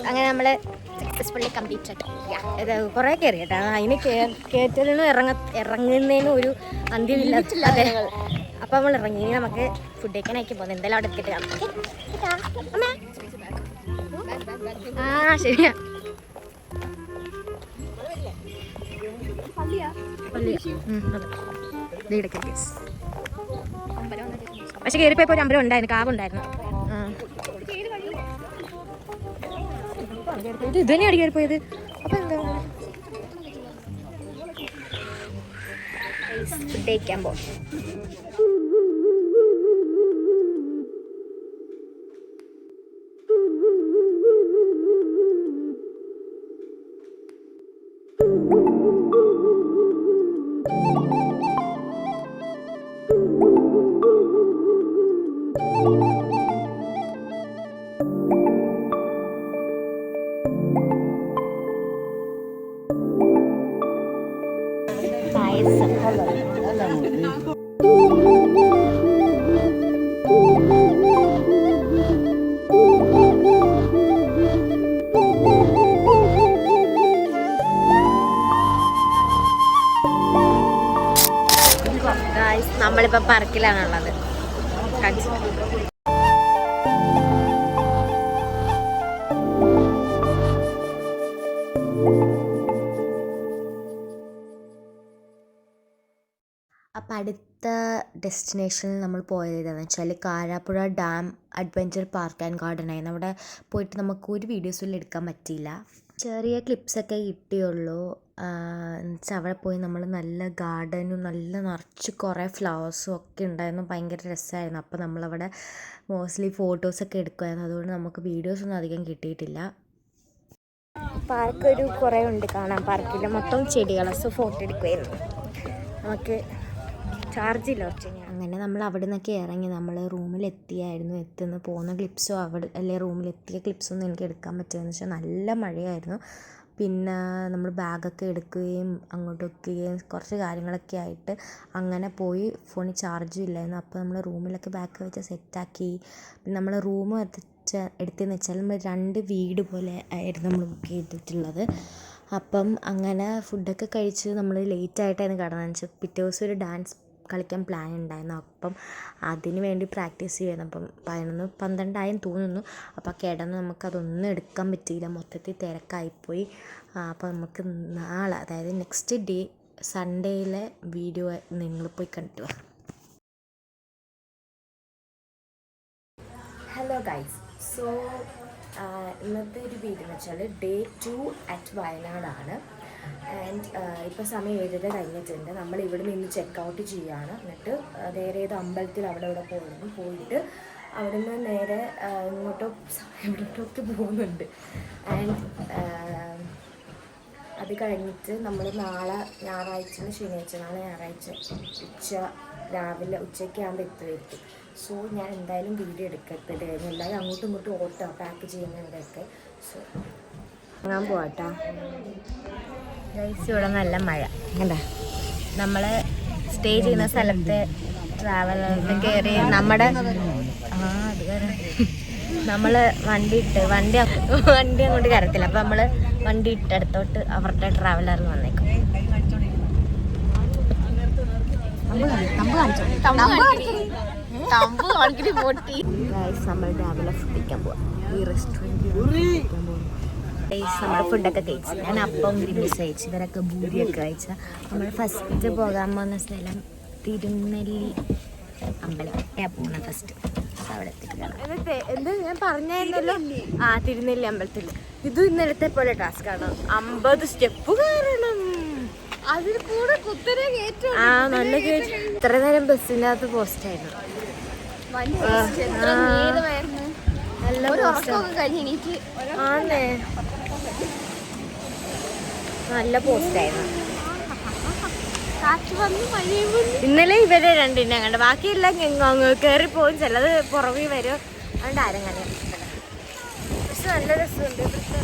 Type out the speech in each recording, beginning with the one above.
അങ്ങനെ നമ്മള് successfully completed. ഇത് കുറേ കയറി കേട്ടോ. അതിന് കയറ്റലിനും ഇറങ്ങുന്നതിനും ഒരു അന്ത്യമില്ല. അതെ, അപ്പം നമ്മൾ ഇറങ്ങി. ഇനി നമുക്ക് ഫുഡ് കഴിക്കാനായിട്ട് പോകുന്നത്. എന്തായാലും അവിടെ എത്തിയിട്ട് ശരിയാ. പക്ഷെ കയറിപ്പോയപ്പോ ഒരു അമ്പലം ഉണ്ടായിരുന്നു, കാവുണ്ടായിരുന്നു. ഇത് തന്നെയാണ് കയറിപ്പോയത്. അപ്പൊ എന്താ ഫുഡ് കഴിക്കാൻ പോകും. നമ്മളിപ്പോ പാർക്കിലാണുള്ളത്. അപ്പം അടുത്ത ഡെസ്റ്റിനേഷനിൽ നമ്മൾ പോയത് ഏതാണെന്ന് വെച്ചാൽ Karapuzha dam adventure park and garden ആയിരുന്നു. അവിടെ പോയിട്ട് നമുക്ക് ഒരു വീഡിയോസിൽ എടുക്കാൻ പറ്റിയില്ല, ചെറിയ ക്ലിപ്സൊക്കെ കിട്ടിയുള്ളൂ. എന്നുവെച്ചാൽ അവിടെ പോയി നമ്മൾ നല്ല ഗാർഡനും നല്ല നിറച്ച് കുറേ ഫ്ലവേഴ്സും ഒക്കെ ഉണ്ടായിരുന്നു. ഭയങ്കര രസമായിരുന്നു. അപ്പോൾ നമ്മളവിടെ മോസ്റ്റ്ലി ഫോട്ടോസൊക്കെ എടുക്കുമായിരുന്നു. അതുകൊണ്ട് നമുക്ക് വീഡിയോസൊന്നും അധികം കിട്ടിയിട്ടില്ല. പാർക്ക് ഒരു കുറേ ഉണ്ട് കാണാൻ. പാർക്കിൽ മൊത്തം ചെടികൾ. സോ ഫോട്ടോ എടുക്കുമായിരുന്നു. നമുക്ക് ചാർജില്ല കുറച്ച്. അങ്ങനെ നമ്മൾ അവിടെ നിന്നൊക്കെ ഇറങ്ങി നമ്മൾ റൂമിലെത്തിയായിരുന്നു. പോകുന്ന ക്ലിപ്സോ റൂമിലെത്തിയ ക്ലിപ്സൊന്നും എനിക്ക് എടുക്കാൻ പറ്റുമെന്ന് വെച്ചാൽ നല്ല മഴയായിരുന്നു. പിന്നെ നമ്മൾ ബാഗൊക്കെ എടുക്കുകയും അങ്ങോട്ടൊക്കെ കുറച്ച് കാര്യങ്ങളൊക്കെ ആയിട്ട് അങ്ങനെ പോയി. ഫോണിൽ ചാർജും ഇല്ലായിരുന്നു. അപ്പോൾ നമ്മൾ റൂമിലൊക്കെ ബാഗ് വെച്ച് സെറ്റാക്കി. പിന്നെ നമ്മൾ റൂം എടുത്തതെന്ന് വെച്ചാൽ നമ്മൾ 2 വീട് പോലെ ആയിരുന്നു നമ്മൾ ബുക്ക് ചെയ്തിട്ടുള്ളത്. അപ്പം അങ്ങനെ ഫുഡൊക്കെ കഴിച്ച് നമ്മൾ ലേറ്റായിട്ടായിരുന്നു കിടന്നതെന്ന് വെച്ചാൽ പിറ്റേ ദിവസം ഒരു ഡാൻസ് കളിക്കാൻ പ്ലാൻ ഉണ്ടായിരുന്നു. അപ്പം അതിന് വേണ്ടി പ്രാക്ടീസ് ചെയ്യുമായിരുന്നു. അപ്പം 11-12 തോന്നുന്നു. അപ്പോൾ കിടന്ന് നമുക്കതൊന്നും എടുക്കാൻ പറ്റിയില്ല, മൊത്തത്തിൽ തിരക്കായിപ്പോയി. അപ്പോൾ നമുക്ക് നാളെ, അതായത് നെക്സ്റ്റ് ഡേ സൺഡേയിലെ വീഡിയോ നിങ്ങൾ പോയി കണ്ടു. ഹലോ ഗൈസ്, സോ ഇന്നത്തെ ഒരു വീഡിയോ എന്ന് വെച്ചാൽ Day 2 അറ്റ് വയനാടാണ്. ആൻഡ് ഇപ്പോൾ സമയം 7:30 കഴിഞ്ഞിട്ടുണ്ട്. നമ്മൾ ഇവിടെ നിന്ന് ചെക്കൗട്ട് ചെയ്യുകയാണ്. എന്നിട്ട് നേരെ ഏത് അമ്പലത്തിൽ അവിടെ പോയിട്ട് അവിടെ നിന്ന് നേരെ എവിടോട്ടൊക്കെ പോകുന്നുണ്ട്. ആൻഡ് അത് കഴിഞ്ഞിട്ട് നമ്മൾ നാളെ ഞായറാഴ്ച രാവിലെ ഉച്ചയ്ക്ക് ആകുമ്പോൾ എത്തുമായിരിക്കും. സോ ഞാൻ എന്തായാലും വീഡിയോ എടുക്കത്തിട്ട് കഴിഞ്ഞു. എല്ലാവരും അങ്ങോട്ടും ഇങ്ങോട്ടും ഓട്ടോ പാക്ക് ചെയ്യുന്നവരൊക്കെ. സോ ഞാൻ പോവാട്ടാ. ഇവിടെ നല്ല മഴ. എന്താ നമ്മൾ സ്റ്റേ ചെയ്യുന്ന സ്ഥലത്തെ ട്രാവലറിൽ കയറി നമ്മൾ വണ്ടി അങ്ങോട്ട് കയറത്തില്ല. അപ്പം നമ്മൾ വണ്ടി ഇട്ടടുത്തോട്ട് അവരുടെ ട്രാവലറിൽ വന്നേക്കും. നമ്മൾ രാവിലെ ഫുഡിക്കാൻ പോവാം. ഈ റെസ്റ്റോറൻറ്റിൽ നമ്മൾ ഫുഡൊക്കെ കഴിച്ചു. ഞാൻ അപ്പം ഗ്രീൻസ് കഴിച്ചു, ഇവരൊക്കെ ബൂരിയൊക്കെ കഴിച്ച. നമ്മൾ ഫസ്റ്റ് പോകാൻ പോകുന്ന സ്ഥലം തിരുനെല്ലി അമ്പലം. ഞാൻ പോകണം ഫസ്റ്റ്. അവിടെ എന്ത് ഞാൻ പറഞ്ഞായിരുന്നല്ലോ. തിരുനെല്ലി അമ്പലത്തിൽ. ഇത് ഇന്നലത്തെ പോലെ ടാസ്ക് ആണ്. 50 സ്റ്റെപ്പ് കയറണം. അതിൽ കൂടെ കുത്തനെ കയറ്റം. നല്ല കയറ്റം. ഇത്ര നേരം ബസ്സിൻ്റെ അകത്ത് പോസ്റ്റായിരുന്നു. നല്ല പോസ്റ്റായിരുന്നു. ഇന്നലെ ഇവരെ രണ്ടിനെ കണ്ട. ബാക്കിയെല്ലാം അങ്ങ് കയറി പോകും, ചിലത് പുറകെ വരും. അതുകൊണ്ട് ആരും കണ്ടു. പക്ഷെ നല്ല രസമുണ്ട് ഇവിടുത്തെ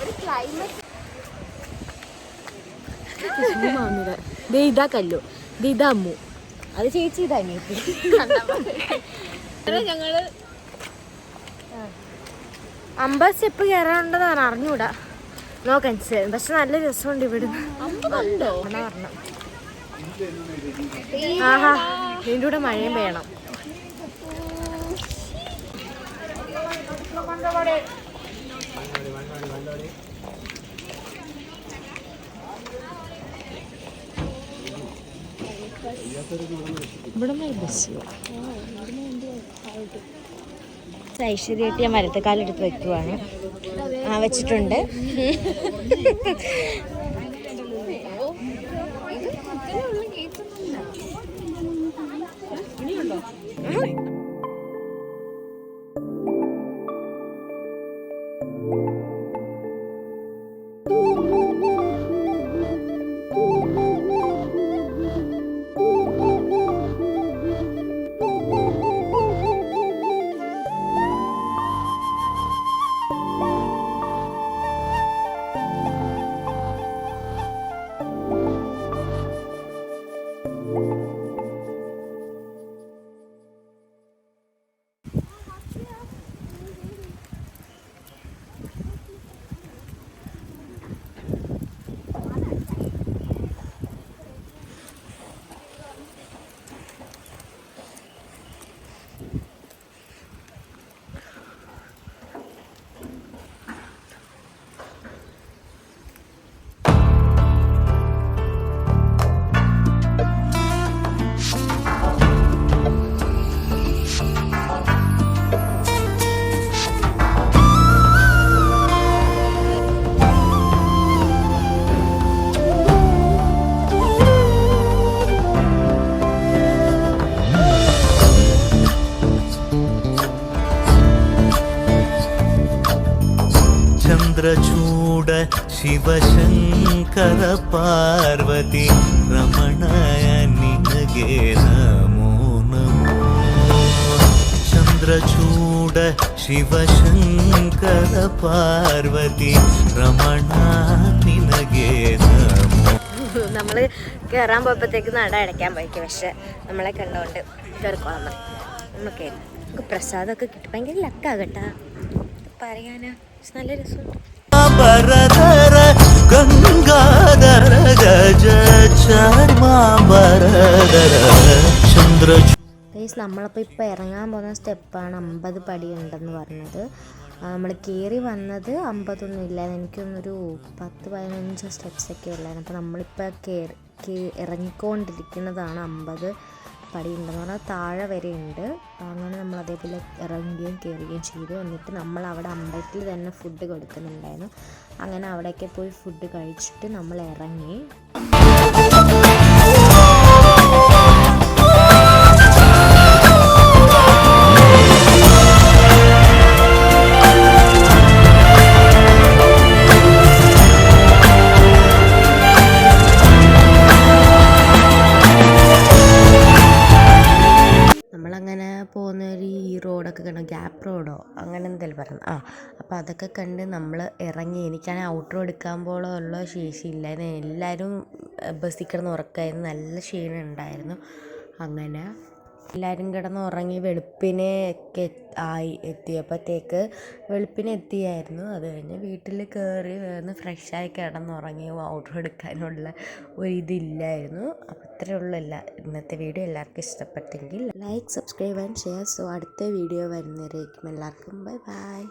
ഒരു ക്ലൈമറ്റ്. ഇതാ കല്ലു, ഇതാ അമ്മു, അത് ചേച്ചി ഇതാ അനിയത്തി. ഞങ്ങള് 50 സ്റ്റെപ്പ് കയറാനുണ്ടെന്നാണ് അറിഞ്ഞൂടാ, നോക്കാൻ. പക്ഷെ നല്ല രസമുണ്ട് ഇവിടുന്ന്. പറഞ്ഞു ആഹാ, ഇതിൻ്റെ കൂടെ മഴയും വേണം. ഐശ്വര്യമായിട്ട് ഞാൻ വലത്തേക്കാലെടുത്ത് വെക്കുവാണ്. വെച്ചിട്ടുണ്ട്. ചന്ദ്രചൂഡ ശിവശങ്കര പാർവതി രമണയ നിനಗೆ നമോ നമോ. ചന്ദ്രചൂഡ ശിവശങ്കര പാർവതി രമണ നിനಗೆ നമോ. നമ്മൾ കയറാൻ പോയപ്പോഴത്തേക്ക് നട അടയ്ക്കാൻ പോയിക്കും. പക്ഷെ നമ്മളെ കണ്ടുകൊണ്ട് കയറിക്കോളാൻ പറയും. നമുക്ക് പ്രസാദമൊക്കെ കിട്ടും. ഭയങ്കര ലക്കാകട്ടാ പറയാനാ. നല്ല രസമുണ്ട്. നമ്മളപ്പോൾ ഇപ്പോൾ ഇറങ്ങാൻ പോകുന്ന സ്റ്റെപ്പാണ് 50 പടി ഉണ്ടെന്ന് പറഞ്ഞത്. നമ്മൾ കയറി വന്നത് 50 ഒന്നും ഇല്ലായിരുന്നു, എനിക്കൊന്നൊരു 10-15 സ്റ്റെപ്സൊക്കെ ഉള്ളായിരുന്നു. അപ്പോൾ നമ്മളിപ്പോൾ ഇറങ്ങിക്കൊണ്ടിരിക്കുന്നതാണ് 50 പടി ഉണ്ടെന്ന് പറഞ്ഞാൽ താഴെ വരെ ഉണ്ട്. അങ്ങനെ നമ്മൾ അതേപോലെ ഇറങ്ങുകയും കയറുകയും ചെയ്തു. എന്നിട്ട് നമ്മൾ അവിടെ അമ്പലത്തിൽ തന്നെ ഫുഡ് കൊടുക്കുന്നുണ്ടായിരുന്നു. അങ്ങനെ അവിടെയൊക്കെ പോയി ഫുഡ് കഴിച്ചിട്ട് നമ്മൾ ഇറങ്ങി. പോകുന്നൊരു ഈ റോഡൊക്കെ കണ്ടു, ഗ്യാപ്പ് റോഡോ അങ്ങനെ എന്തെങ്കിലും പറഞ്ഞു. അപ്പോൾ അതൊക്കെ കണ്ട് നമ്മൾ ഇറങ്ങി. എനിക്കാണെങ്കിൽ ഔട്ട്റോ എടുക്കാൻ പോലുള്ള ശേഷിയില്ലായിരുന്നു. എല്ലാവരും ബസ്സിൽ കിടന്ന് ഉറക്കമായിരുന്നു, നല്ല ക്ഷീണം ഉണ്ടായിരുന്നു. അങ്ങനെ എല്ലാവരും കിടന്ന് ഉറങ്ങി. വെളുപ്പിനെ ഒക്കെ എത്തിയപ്പോഴത്തേക്ക് വെളുപ്പിനെ എത്തിയായിരുന്നു. അത് കഴിഞ്ഞ് വീട്ടിൽ കയറി വന്ന് ഫ്രഷായി കിടന്നുറങ്ങി. ഔട്ട്റോ എടുക്കാനുള്ള ഒരിതില്ലായിരുന്നു. അപ്പോൾ ഇത്രയേ ഉള്ളൂ. ഇന്നത്തെ വീഡിയോ എല്ലാവർക്കും ഇഷ്ടപ്പെട്ടെങ്കിൽ like, subscribe and share. So അടുത്ത വീഡിയോ വരുന്നവരേക്കും എല്ലാവർക്കും ബൈ ബൈ.